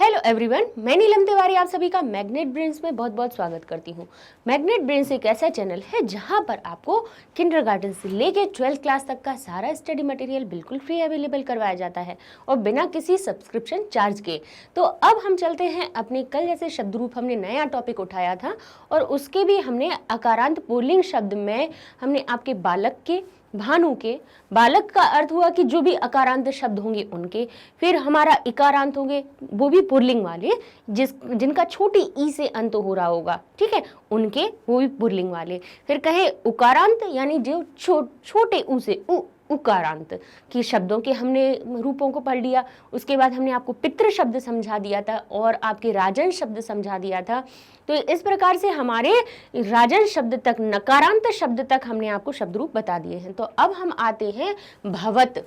Hello everyone, मैं नीलम तिवारी आप सभी का मैग्नेट ब्रेन्स में बहुत बहुत स्वागत करती हूँ। मैग्नेट ब्रेन्स एक ऐसा चैनल है जहाँ पर आपको किंडरगार्टन से लेके 12th क्लास तक का सारा स्टडी मटेरियल बिल्कुल फ्री अवेलेबल करवाया जाता है और बिना किसी सब्सक्रिप्शन चार्ज के। तो अब हम चलते हैं अपने कल जैसे शब्द रूप हमने नया टॉपिक उठाया था और उसके भी हमने अकारांत पुल्लिंग शब्द में हमने आपके बालक के, भानु के, बालक का अर्थ हुआ कि जो भी अकारांत शब्द होंगे उनके, फिर हमारा इकारांत होंगे वो भी पुल्लिंग वाले जिनका छोटी ई से अंत हो रहा होगा, ठीक है, उनके वो भी पुल्लिंग वाले। फिर कहे उकारांत यानी जो छोटे ऊ से उकारांत की शब्दों के हमने रूपों को पढ़ लिया। उसके बाद हमने आपको पितृ शब्द समझा दिया था और आपके राजन शब्द समझा दिया था। तो इस प्रकार से हमारे राजन शब्द तक, नकारांत शब्द तक हमने आपको शब्द रूप बता दिए हैं। तो अब हम आते हैं भवत,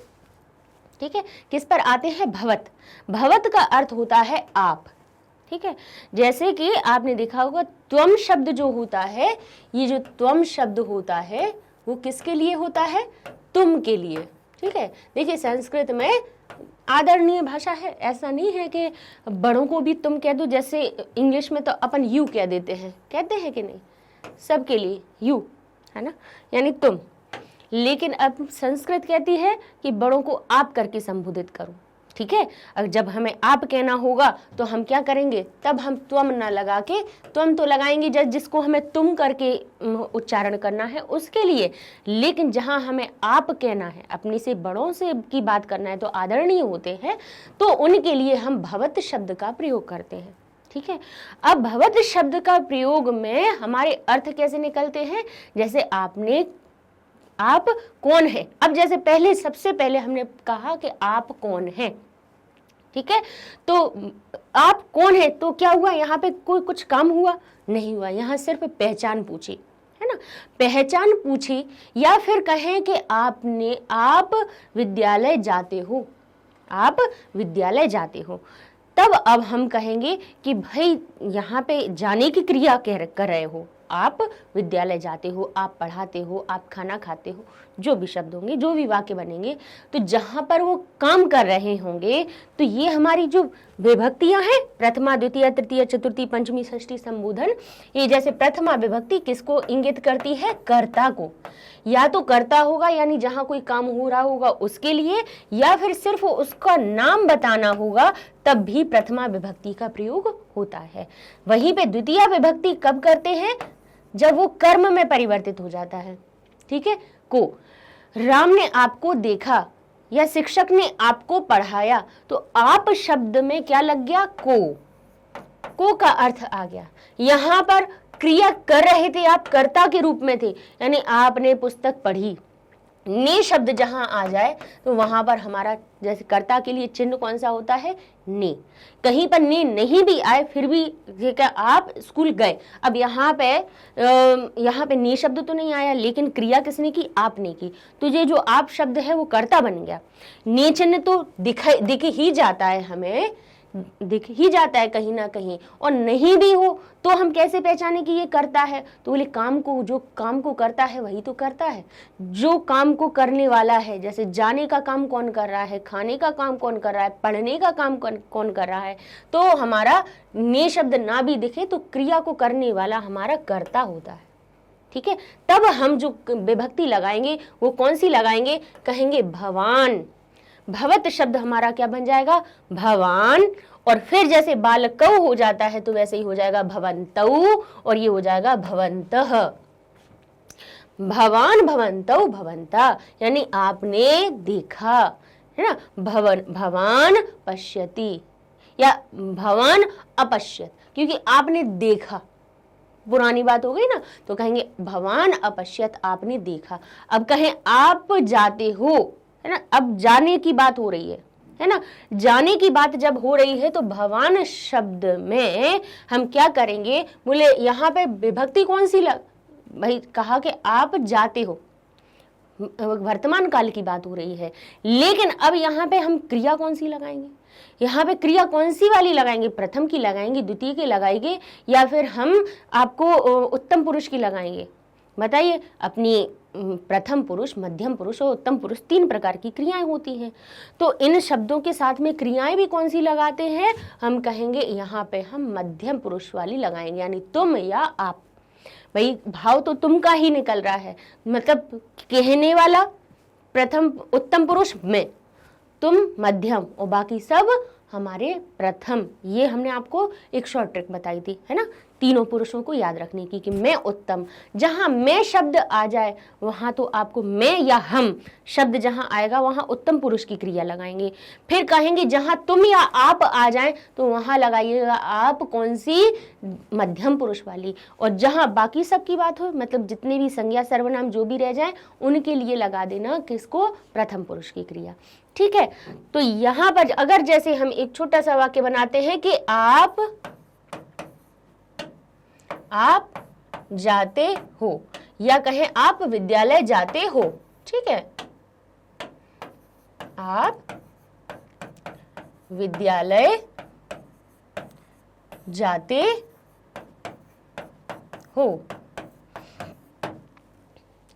ठीक है, किस पर आते हैं? भवत। भवत का अर्थ होता है आप, ठीक है। जैसे कि आपने देखा होगा त्वम शब्द जो होता है, ये जो त्वम शब्द होता है वो किसके लिए होता है? तुम के लिए, ठीक है। देखिए संस्कृत में आदरणीय भाषा है, ऐसा नहीं है कि बड़ों को भी तुम कह दो। जैसे इंग्लिश में तो अपन यू कह देते हैं, कहते हैं कि नहीं, सबके लिए यू, है ना, यानी तुम। लेकिन अब संस्कृत कहती है कि बड़ों को आप करके संबोधित करो, ठीक है। अब जब हमें आप कहना होगा तो हम क्या करेंगे? तब हम त्वम ना लगा के, त्वम तो लगाएंगे जिसको हमें तुम करके उच्चारण करना है उसके लिए। लेकिन जहां हमें आप कहना है, अपने से बड़ों से की बात करना है, तो आदरणीय होते हैं, तो उनके लिए हम भवत शब्द का प्रयोग करते हैं, ठीक है। अब भवत शब्द का प्रयोग में हमारे अर्थ कैसे निकलते हैं? जैसे आप कौन है। अब जैसे सबसे पहले हमने कहा कि आप कौन है, ठीक है। तो आप कौन है तो क्या हुआ? यहाँ पे कोई कुछ काम हुआ? नहीं हुआ। यहाँ सिर्फ पहचान पूछी, है ना, पहचान पूछी। या फिर कहें कि आप विद्यालय जाते हो, आप विद्यालय जाते हो। तब अब हम कहेंगे कि भाई यहाँ पे जाने की क्रिया कर रहे हो, आप विद्यालय जाते हो, आप पढ़ाते हो, आप खाना खाते हो, जो भी शब्द होंगे, जो भी वाक्य बनेंगे, तो जहां पर वो काम कर रहे होंगे तो ये हमारी जो विभक्तियां हैं, प्रथमा, द्वितीय, तृतीय, चतुर्थी, पंचमी, षष्ठी, संबोधन, ये जैसे प्रथमा विभक्ति किसको इंगित करती है? कर्ता को। या तो कर्ता होगा यानी जहां कोई काम हो रहा होगा उसके लिए, या फिर सिर्फ उसका नाम बताना होगा, तब भी प्रथमा विभक्ति का प्रयोग होता है। वहीं पे द्वितीय विभक्ति कब करते हैं? जब वो कर्म में परिवर्तित हो जाता है, ठीक है। को, राम ने आपको देखा या शिक्षक ने आपको पढ़ाया, तो आप शब्द में क्या लग गया? को का अर्थ आ गया। यहां पर क्रिया कर रहे थे, आप कर्ता के रूप में थे, यानी आपने पुस्तक पढ़ी। ने शब्द जहां आ जाए तो वहां पर हमारा जैसे कर्ता के लिए चिन्ह कौन सा होता है? ने। कहीं पर ने नहीं भी आए फिर भी क्या आप स्कूल गए, अब यहाँ पे ने शब्द तो नहीं आया, लेकिन क्रिया किसने की? आपने की। तो ये जो आप शब्द है वो कर्ता बन गया। ने चिन्ह तो दिख ही जाता है, हमें दिख ही जाता है कहीं ना कहीं, और नहीं भी हो तो हम कैसे पहचाने कि ये करता है? तो बोले जो काम को करता है वही तो करता है, जो काम को करने वाला है। जैसे जाने का काम कौन कर रहा है, खाने का काम कौन कर रहा है, पढ़ने का काम कौन कर रहा है। तो हमारा ने शब्द ना भी दिखे तो क्रिया को करने वाला हमारा कर्ता होता है, ठीक है। तब हम जो विभक्ति लगाएंगे वो कौन सी लगाएंगे? कहेंगे भवान। भवत शब्द हमारा क्या बन जाएगा? भवान। और फिर जैसे बालकौ हो जाता है तो वैसे ही हो जाएगा भवन्तौ, और ये हो जाएगा भवन्तः। भवान, भवन्तौ, भवन्ता, यानी आपने देखा, है ना। भवान पश्यति या भवान अपश्यत, क्योंकि आपने देखा, पुरानी बात हो गई ना, तो कहेंगे भवान अपश्यत, आपने देखा। अब कहें आप जाते हो, है ना, अब जाने की बात हो रही है ना, जाने की बात जब हो रही है तो भवान शब्द में हम क्या करेंगे? बोले यहाँ पे विभक्ति कौन सी भाई कहा कि आप जाते हो, वर्तमान काल की बात हो रही है, लेकिन अब यहाँ पे हम क्रिया कौन सी लगाएंगे? यहाँ पे क्रिया कौन सी वाली लगाएंगे? प्रथम की लगाएंगे, द्वितीय की लगाएंगे, या फिर हम आपको उत्तम पुरुष की लगाएंगे? बताइए। अपनी प्रथम पुरुष, मध्यम पुरुष और उत्तम पुरुष 3 प्रकार की क्रियाएं होती हैं। तो इन शब्दों के साथ में क्रियाएं भी कौन सी लगाते हैं, हम कहेंगे यहाँ पे हम मध्यम पुरुष वाली लगाएंगे, यानी तुम या आप। भाई भाव तो तुम का ही निकल रहा है, मतलब कहने वाला प्रथम उत्तम पुरुष मैं, तुम मध्यम और बाकी सब हमारे प्रथम। ये हमने आपको एक शॉर्ट ट्रिक बताई थी, है ना, तीनों पुरुषों को याद रखने की कि मैं उत्तम। जहां मैं शब्द आ जाए वहां तो आपको मैं या हम शब्द जहां आएगा वहां उत्तम पुरुष की क्रिया लगाएंगे। फिर कहेंगे जहां तुम या आप आ जाए तो वहां लगाइएगा आप कौन सी, मध्यम पुरुष वाली। और जहां बाकी सब की बात हो, मतलब जितने भी संज्ञा सर्वनाम जो भी रह जाए उनके लिए लगा देना किसको, प्रथम पुरुष की क्रिया। ठीक है, तो यहां पर अगर जैसे हम एक छोटा सा वाक्य बनाते हैं कि आप जाते हो, या कहें आप विद्यालय जाते हो। ठीक है, आप विद्यालय जाते हो।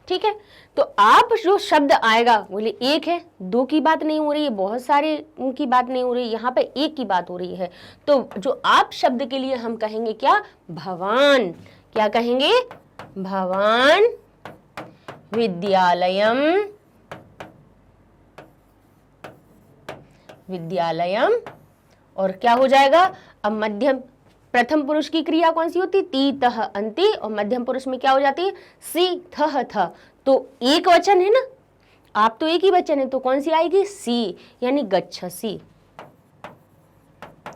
ठीक है, तो आप जो शब्द आएगा बोले एक है, 2 की बात नहीं हो रही है, बहुत सारे की बात नहीं हो रही है, यहाँ पे एक की बात हो रही है। तो जो आप शब्द के लिए हम कहेंगे क्या, भवान। क्या कहेंगे, भवान विद्यालयम, विद्यालयम। और क्या हो जाएगा, अब मध्यम प्रथम पुरुष की क्रिया कौन सी होती, ती तह अंति, और मध्यम पुरुष में क्या हो जाती है, सी थह थ। तो एक वचन है ना, आप तो एक ही वचन है, तो कौन सी आएगी, सी, यानी गच्छसी।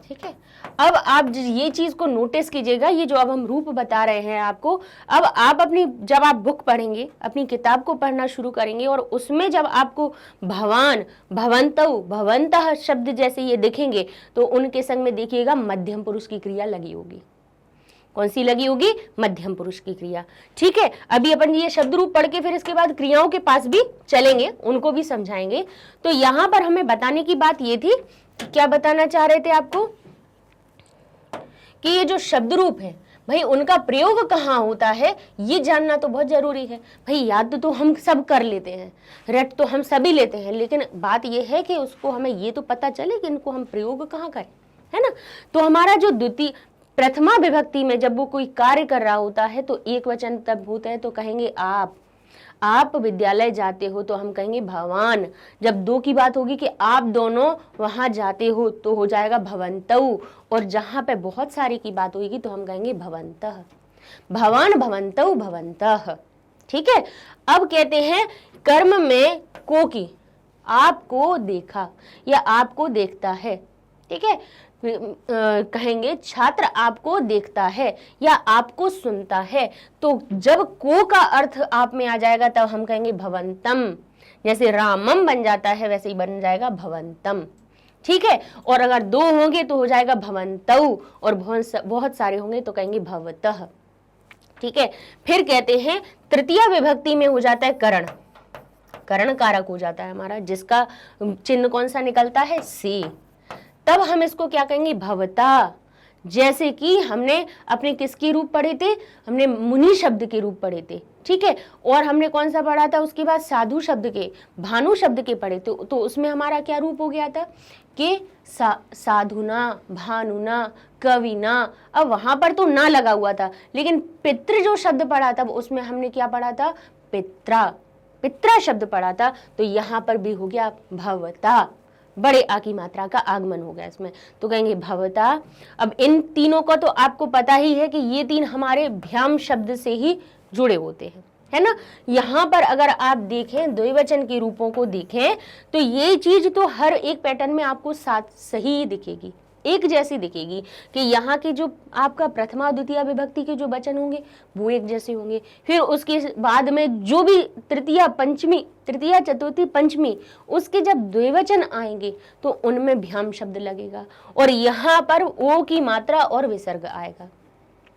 ठीक है, अब आप ये चीज को नोटिस कीजिएगा, ये जो अब हम रूप बता रहे हैं आपको, अब आप अपनी जब आप बुक पढ़ेंगे, अपनी किताब को पढ़ना शुरू करेंगे और उसमें जब आपको भवान, भवन्तौ, भवन्तः शब्द जैसे ये दिखेंगे तो उनके संग में देखिएगा मध्यम पुरुष की क्रिया लगी होगी। कौन सी लगी होगी, मध्यम पुरुष की क्रिया। ठीक है, अभी अपन ये शब्द रूप पढ़ के फिर इसके बाद क्रियाओं के पास भी चलेंगे, उनको भी समझाएंगे। तो यहां पर हमें बताने की बात ये थी, क्या बताना चाह रहे थे आपको, कि ये जो शब्द रूप है भाई उनका प्रयोग कहाँ होता है ये जानना तो बहुत जरूरी है। भाई याद तो हम सब कर लेते हैं, रट तो हम सभी लेते हैं, लेकिन बात ये है कि उसको हमें ये तो पता चले कि इनको हम प्रयोग कहाँ करें, है ना। तो हमारा जो द्वितीय प्रथमा विभक्ति में जब वो कोई कार्य कर रहा होता है तो एक वचन तब होता है तो कहेंगे आप विद्यालय जाते हो तो हम कहेंगे भवान। जब 2 की बात होगी कि आप दोनों वहां जाते हो तो हो जाएगा भवन्तौ, और जहां पे बहुत सारे की बात होगी तो हम कहेंगे भवन्तः, भवान भवन्तौ भवन्तः। ठीक है, अब कहते हैं कर्म में को की, आपको देखा या आपको देखता है। ठीक है, कहेंगे छात्र आपको देखता है या आपको सुनता है। तो जब को का अर्थ आप में आ जाएगा तब हम कहेंगे भवंतम, जैसे रामम बन जाता है वैसे ही बन जाएगा भवंतम। ठीक है, और अगर 2 होंगे तो हो जाएगा भवन्तौ, और बहुत सारे होंगे तो कहेंगे भवतः। ठीक है, फिर कहते हैं तृतीय विभक्ति में हो जाता है करण, करण कारक हो जाता है हमारा, जिसका चिन्ह कौन सा निकलता है, से। तब हम इसको क्या कहेंगे, भवता। जैसे कि हमने अपने किसके रूप पढ़े थे, हमने मुनि शब्द के रूप पढ़े थे। ठीक है, और हमने कौन सा पढ़ा था उसके बाद, साधु शब्द के, भानु शब्द के पढ़े थे। तो उसमें हमारा क्या रूप हो गया था कि साधुना, भानुना, कविना। अब वहां पर तो ना लगा हुआ था, लेकिन पितृ जो शब्द पढ़ा था उसमें हमने क्या पढ़ा था, पित्रा, पित्रा शब्द पढ़ा था। तो यहाँ पर भी हो गया भवता, बड़े आ की मात्रा का आगमन हो गया इसमें, तो कहेंगे भवता। अब इन तीनों का तो आपको पता ही है कि ये 3 हमारे भ्याम शब्द से ही जुड़े होते हैं, है ना। यहाँ पर अगर आप देखें द्विवचन के रूपों को देखें तो ये चीज तो हर एक पैटर्न में आपको साथ सही दिखेगी, एक जैसी दिखेगी कि यहाँ के जो आपका प्रथमा द्वितीय विभक्ति के जो वचन होंगे वो एक जैसे होंगे। फिर उसके बाद में जो भी तृतीया पंचमी, तृतीया चतुर्थी पंचमी, उसके जब द्विवचन आएंगे तो उनमें भ्याम शब्द लगेगा, और यहाँ पर ओ की मात्रा और विसर्ग आएगा।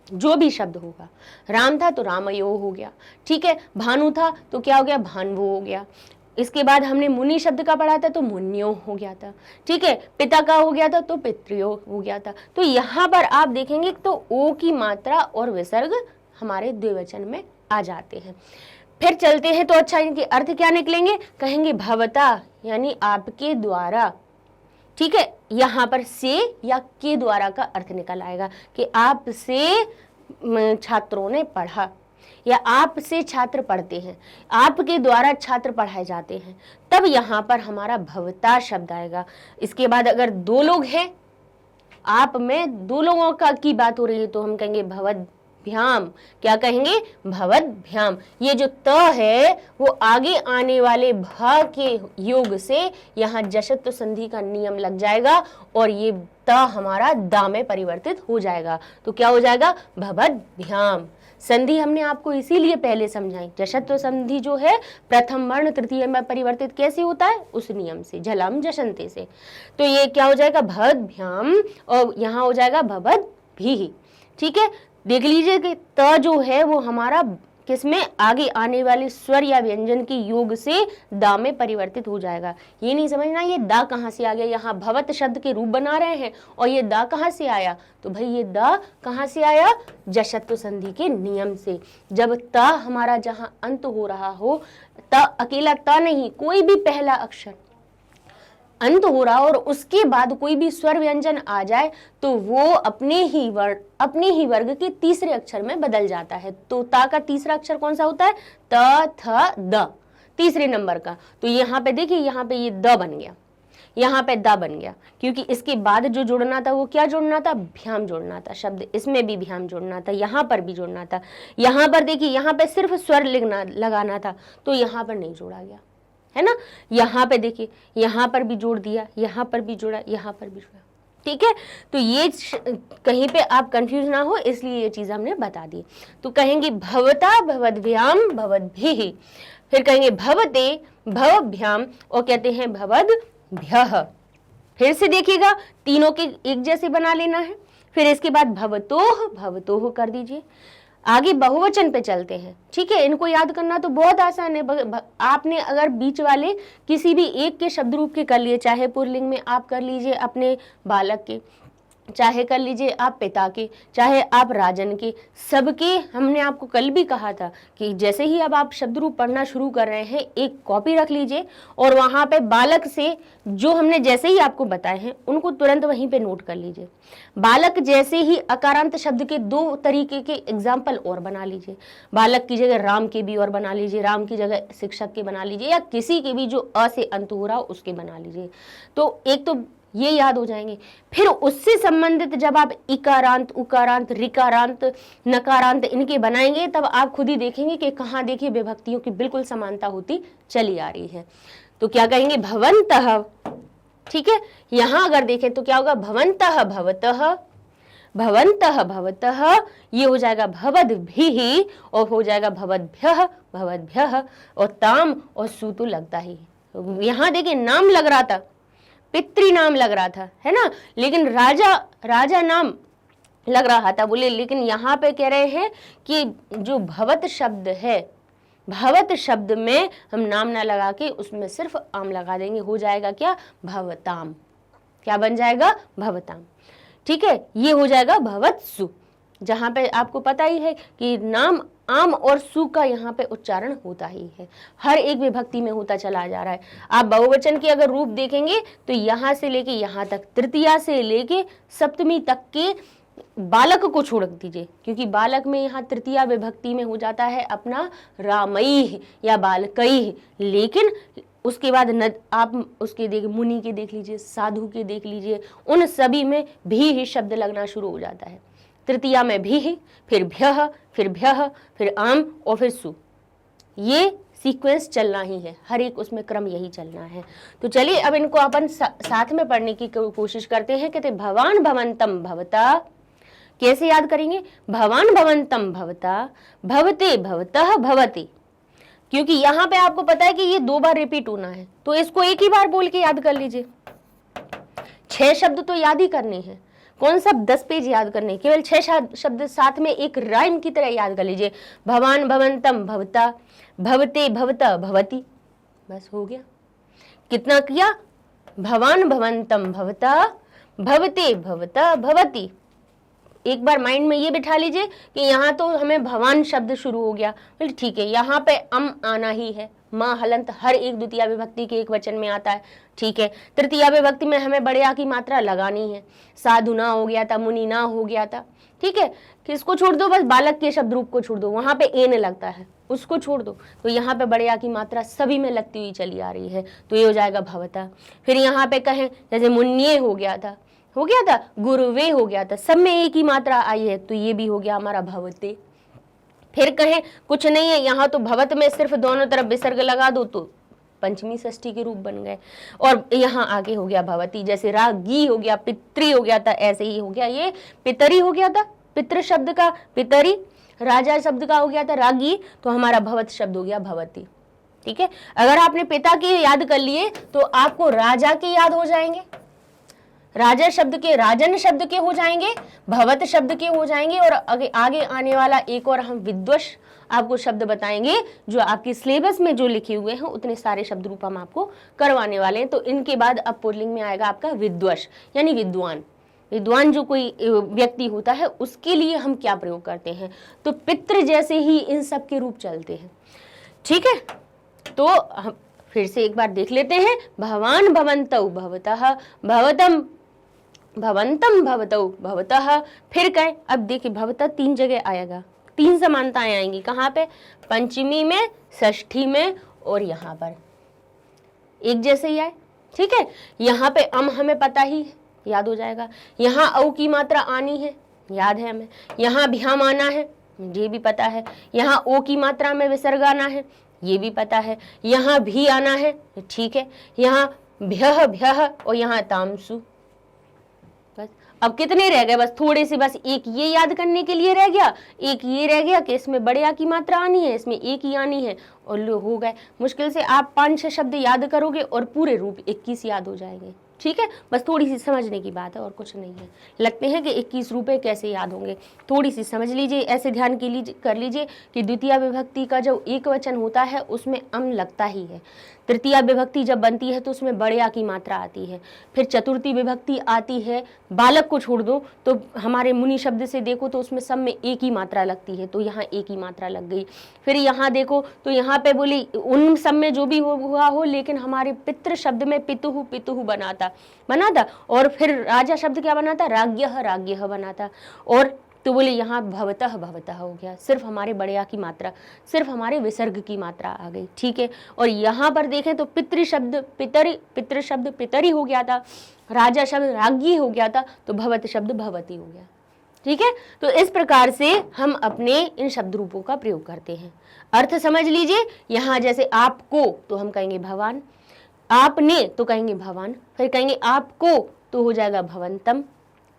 जो भी शब्द होगा, राम था तो रामयो हो गया। ठीक है, भानु था तो क्या हो गया, भान्वो हो गया। इसके बाद हमने मुनि शब्द का पढ़ा था तो मुन्यो हो गया था। ठीक है, पिता का हो गया था तो पितृयो हो गया था। तो यहाँ पर आप देखेंगे तो ओ की मात्रा और विसर्ग हमारे द्विवचन में आ जाते हैं। फिर चलते हैं तो अच्छा इनके अर्थ क्या निकलेंगे, कहेंगे भवता यानी आपके द्वारा, ठीक है। यहाँ पर से या के द्वारा का अर्थ निकल आएगा कि आपसे छात्रों ने पढ़ा या आपसे छात्र पढ़ते हैं, आपके द्वारा छात्र पढ़ाए जाते हैं, तब यहाँ पर हमारा भवता शब्द आएगा। इसके बाद अगर दो लोग हैं, आप में दो लोगों का की बात हो रही है, तो हम कहेंगे भवद्भ्याम। क्या कहेंगे, भवद्भ्याम। ये जो त है वो आगे आने वाले भ के योग से यहाँ जशत्व संधि का नियम लग जाएगा और ये त हमारा दा में परिवर्तित हो जाएगा। तो क्या हो जाएगा, भवद्भ्याम। संधि हमने आपको इसीलिए पहले समझाई, जशत्व संधि जो है प्रथम वर्ण तृतीय में परिवर्तित कैसे होता है, उस नियम से, झलम जशंते से। तो ये क्या हो जाएगा, भवद्भ्याम, और यहाँ हो जाएगा भवद्भिः। ठीक है, देख लीजिए कि त जो है वो हमारा किसमें, आगे आने वाले स्वर या व्यंजन के योग से दा में परिवर्तित हो जाएगा। ये नहीं समझना ये दा कहाँ से आ गया, यहाँ भवत शब्द के रूप बना रहे हैं और ये दा कहाँ से आया, तो भाई ये दा कहाँ से आया, जशत्व संधि के नियम से। जब ता हमारा जहाँ अंत हो रहा हो, ता अकेला ता नहीं, कोई भी पहला अक्षर अंत हो रहा और उसके बाद कोई भी स्वर व्यंजन आ जाए तो वो अपने ही वर्ग के तीसरे अक्षर में बदल जाता है। तो ता का तीसरा अक्षर कौन सा होता है, त थ द, तीसरे नंबर का। तो यहाँ पे देखिए, यहाँ पे ये द बन गया, यहाँ पे दा बन गया, क्योंकि इसके बाद जो जुड़ना था वो क्या जुड़ना था, भ्याम जुड़ना था। शब्द इसमें भी भ्याम जुड़ना था, यहाँ पर भी जुड़ना था। यहाँ पर देखिए, यहाँ पे सिर्फ स्वर लगाना था, तो यहाँ पर नहीं जोड़ा गया, है ना। यहाँ पे देखिए, यहाँ पर भी जोड़ दिया, यहाँ पर भी जोड़ा, यहाँ पर भी जोड़ा, ठीक है। तो ये कहीं पे आप कंफ्यूज ना हो, इसलिए ये चीज हमने बता दी। तो कहेंगे भवता भवद्भ्याम भवद्भिः, फिर कहेंगे भवते भवभ्याम, और कहते हैं भवद्भ्यः। फिर से देखिएगा, तीनों के एक जैसे बना लेना है। फिर इसके बाद भवतोः भवतोः कर दीजिए। आगे बहुवचन पे चलते हैं, ठीक है। इनको याद करना तो बहुत आसान है। आपने अगर बीच वाले किसी भी एक के शब्द रूप के कर लिए, चाहे पुल्लिंग में आप कर लीजिए अपने बालक के, चाहे कर लीजिए आप पिता के, चाहे आप राजन के, सबके हमने आपको कल भी कहा था कि जैसे ही अब आप शब्द रूप पढ़ना शुरू कर रहे हैं, एक कॉपी रख लीजिए और वहाँ पे बालक से जो हमने जैसे ही आपको बताए हैं उनको तुरंत वहीं पे नोट कर लीजिए। बालक जैसे ही अकारांत शब्द के दो तरीके के एग्जाम्पल और बना लीजिए। बालक की जगह राम के भी और बना लीजिए, राम की जगह शिक्षक के बना लीजिए, या किसी के भी जो अ से अंत हो रहा हो उसके बना लीजिए। तो एक तो ये याद हो जाएंगे। फिर उससे संबंधित जब आप इकारांत, उकारांत, ऋकारांत, नकारांत इनके बनाएंगे, तब आप खुद ही देखेंगे कि कहाँ देखिए विभक्तियों की बिल्कुल समानता होती चली आ रही है। तो क्या कहेंगे, भवन्तः, ठीक है। यहाँ अगर देखें तो क्या होगा, भवन्तः भवतः, भवन्तः भवतः, ये हो जाएगा भवद्भिः, और हो जाएगा भवद्भ्यः भवद्भ्यः, और ताम और सु तो लगता ही। यहाँ देखिए नाम लग रहा था, पितृ नाम लग रहा था, है ना, लेकिन राजा नाम लग रहा था बोले, लेकिन यहाँ पे कह रहे हैं कि जो भवत शब्द है, भवत शब्द में हम नाम ना लगा के उसमें सिर्फ आम लगा देंगे, हो जाएगा क्या, भवताम। क्या बन जाएगा, भवताम, ठीक है। ये हो जाएगा भवत्सु, जहाँ पे आपको पता ही है कि नाम आम और सु का यहाँ पे उच्चारण होता ही है, हर एक विभक्ति में होता चला जा रहा है। आप बहुवचन के अगर रूप देखेंगे तो यहाँ से लेके यहाँ तक, तृतीया से लेके सप्तमी तक के बालक को छोड़ दीजिए, क्योंकि बालक में यहाँ तृतीया विभक्ति में हो जाता है अपना रामैः या बालकैः, लेकिन उसके बाद आप उसके देख, मुनि के देख लीजिए, साधु के देख लीजिए, उन सभी में भी ही शब्द लगना शुरू हो जाता है। तृतीया में भी, फिर भ्यः, फिर भ्यः, फिर आम और फिर सु। ये सीक्वेंस चलना ही है, हर एक उसमें क्रम यही चलना है। तो चलिए अब इनको अपन साथ में पढ़ने की कोशिश करते हैं। कहते भवान भवंतम भवता, कैसे याद करेंगे, भवान भवंतम भवता, भवते भवतः भवति, क्योंकि यहाँ पे आपको पता है कि ये 2 बार रिपीट होना है, तो इसको एक ही बार बोल के याद कर लीजिए। 6 शब्द तो याद ही करने हैं, कौन सा 10 पेज याद करने, केवल 6 शब्द साथ में एक राइम की तरह याद कर लीजिए। भवान भवंतम भवता, भवते भवता भवति, बस हो गया। कितना किया, भवान भवंतम भवता, भवते भवता भवति, एक बार माइंड में ये बिठा लीजिए कि यहाँ तो हमें भवान शब्द शुरू हो गया, बोले ठीक है, यहाँ पे आना ही है। माँ हलंत हर एक द्वितीय विभक्ति के एक वचन में आता है, ठीक है। तृतीय विभक्ति में हमें बड़े आ की मात्रा लगानी है। साधु ना हो गया था, मुनि ना हो गया था, ठीक है। किसको छोड़ दो, बस बालक के शब्द रूप को छोड़ दो, वहां पे एन लगता है, उसको छोड़ दो। तो यहाँ पे बड़े आ की मात्रा सभी में लगती हुई चली आ रही है, तो ये हो जाएगा भवता। फिर यहाँ पे कहें जैसे मुन्ये हो गया था, गुरुवे हो गया था, सब में एक ही मात्रा आई है, तो ये भी हो गया हमारा भवते। फिर कहें कुछ नहीं है, यहाँ तो भवत में सिर्फ दोनों तरफ विसर्ग लगा दो तो पंचमी षष्ठी के रूप बन गए। और यहाँ आगे हो गया भवती, जैसे रागी हो गया, पितरी हो गया था, ऐसे ही हो गया ये पितरी हो गया था, पितृ शब्द का पितरी, राजा शब्द का हो गया था रागी, तो हमारा भवत शब्द हो गया भवती, ठीक है। अगर आपने पिता के याद कर लिए तो आपको राजा के याद हो जाएंगे, राजा शब्द के, राजन शब्द के हो जाएंगे, भवत शब्द के हो जाएंगे, और आगे आने वाला एक और हम विद्वश आपको शब्द बताएंगे जो आपके सिलेबस में जो लिखे हुए हैं उतने सारे शब्द रूप हम आपको करवाने वाले हैं। तो इनके बाद अब पुल्लिंग में आएगा आपका विद्वश यानी विद्वान। विद्वान जो कोई व्यक्ति होता है उसके लिए हम क्या प्रयोग करते हैं, तो पितृ जैसे ही इन सब के रूप चलते हैं, ठीक है। तो हम फिर से एक बार देख लेते हैं, भवान भवन्तौ भवतः, भवतम भवंतम भवतौ भवतः। फिर कहें, अब देखिए भवतः 3 जगह आएगा, 3 समानताएं आएंगी, कहाँ पे, पंचमी में, षष्ठी में और यहाँ पर एक जैसे ही आए, ठीक है। यहाँ पे हमें पता ही है, याद हो जाएगा। यहाँ औ की मात्रा आनी है, याद है हमें। यहाँ भ्याम आना है, ये भी पता है। यहाँ ओ की मात्रा में विसर्ग आना है, ये भी पता है। यहाँ भी आना है, ठीक है। यहाँ भ्यः भ्यः और यहाँ तामसु। बस अब कितने रह गए, बस थोड़े से, बस एक ये याद करने के लिए रह गया, एक ये रह गया कि इसमें बड़े आ की मात्रा आनी है, इसमें एक ही आनी है, और लो हो गए। मुश्किल से आप 5-6 शब्द याद करोगे और पूरे रूप 21 याद हो जाएंगे, ठीक है। बस थोड़ी सी समझने की बात है और कुछ नहीं है। लगते हैं कि 21 रुपए कैसे याद होंगे, थोड़ी सी समझ लीजिए, ऐसे ध्यान कर लीजिए कि द्वितीय विभक्ति का जो एक वचन होता है उसमें अम लगता ही है। तृतीय विभक्ति जब बनती है तो उसमें बड़े आ की मात्रा आती है। फिर चतुर्थी विभक्ति आती है, बालक को छोड़ दो तो हमारे मुनि शब्द से देखो तो उसमें सब में एक ही मात्रा लगती है, तो यहाँ एक ही मात्रा लग गई। फिर यहाँ देखो तो यहाँ पे बोली उन सब में जो भी हुआ हो, लेकिन हमारे पितृ शब्द में पितुहु पितुहु बना था, और फिर राजा शब्द क्या बना था, राज्ञः राज्ञः बना था। और तो बोले यहाँ भवतः भवतः हो गया, सिर्फ हमारे बड़े आ की मात्रा, सिर्फ हमारे विसर्ग की मात्रा आ गई, ठीक है। और यहाँ पर देखें तो पितृ शब्द पितरी, पितृ शब्द पितरी हो गया था, राजा शब्द राज्ञी हो गया था, तो भवत शब्द भवती हो गया, ठीक है। तो इस प्रकार से हम अपने इन शब्द रूपों का प्रयोग करते हैं। अर्थ समझ लीजिए, यहाँ जैसे आपको तो हम कहेंगे भवान, आपने तो कहेंगे भवान, फिर कहेंगे आपको तो हो जाएगा भवंतम,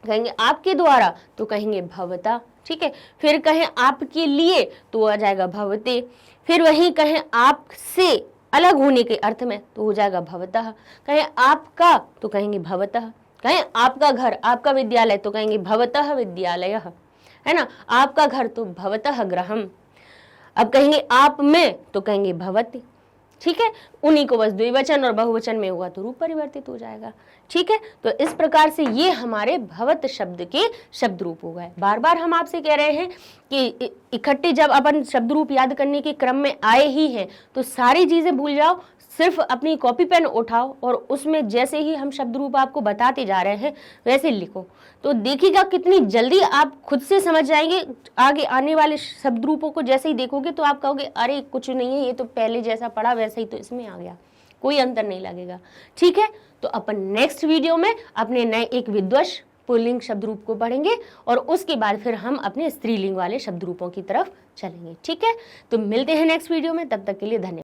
कहेंगे आपके द्वारा तो कहेंगे भवता, ठीक है। फिर कहें आपके लिए तो आ जाएगा भवते, फिर वहीं कहें आपसे अलग होने के अर्थ में तो हो जाएगा भवतः, कहें आपका तो कहेंगे भवतः, कहें आपका घर, आपका विद्यालय तो कहेंगे भवतः विद्यालयः, है ना। आपका घर तो भवतः गृहम्। अब कहेंगे आप में तो कहेंगे भवति, ठीक है। उन्हीं को बस द्विवचन और बहुवचन में होगा तो रूप परिवर्तित हो जाएगा, ठीक है। तो इस प्रकार से ये हमारे भवत शब्द के शब्द रूप हो गए। बार बार हम आपसे कह रहे हैं कि इकट्ठे जब अपन शब्द रूप याद करने के क्रम में आए ही हैं तो सारी चीजें भूल जाओ, सिर्फ अपनी कॉपी पेन उठाओ और उसमें जैसे ही हम शब्द रूप आपको बताते जा रहे हैं वैसे लिखो, तो देखिएगा कितनी जल्दी आप खुद से समझ जाएंगे। आगे आने वाले शब्द रूपों को जैसे ही देखोगे तो आप कहोगे अरे कुछ नहीं है, ये तो पहले जैसा पढ़ा वैसा ही तो इसमें आ गया, कोई अंतर नहीं लगेगा, ठीक है। तो अपन नेक्स्ट वीडियो में अपने नए एक विद्वश पुल्लिंग शब्द रूप को पढ़ेंगे और उसके बाद फिर हम अपने स्त्रीलिंग वाले शब्द रूपों की तरफ चलेंगे, ठीक है। तो मिलते हैं नेक्स्ट वीडियो में, तब तक के लिए धन्यवाद।